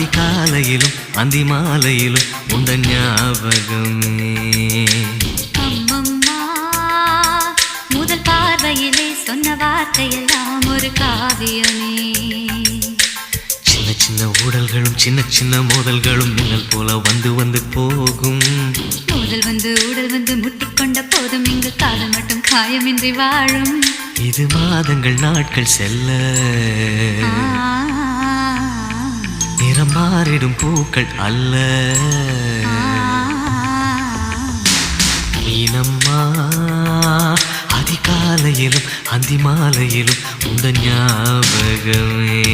அதிகாலையிலும் அந்தி மாலையிலும் உந்த ஞாபகமே. அம்மம்மா முதல் பார்வையிலே சொன்ன வார்த்தையெல்லாம் ஒரு காவியமே. சின்ன சின்ன ஊடல்களும் சின்ன சின்ன மோதல்களும் மின்னல் போல வந்து வந்து போகும். மோதல் வந்து ஊடல் வந்து முட்டிக்கொண்ட போதும் இங்கு காதல் மட்டும் காயமின்றி வாழும். இது மாதங்கள் நாட்கள் செல்ல நிறம் மாறிடும் பூக்கள் அல்ல. மீனம்மா அதிகாலையிலும் அந்தி மாலையிலும் உந்த ஞாபகமே.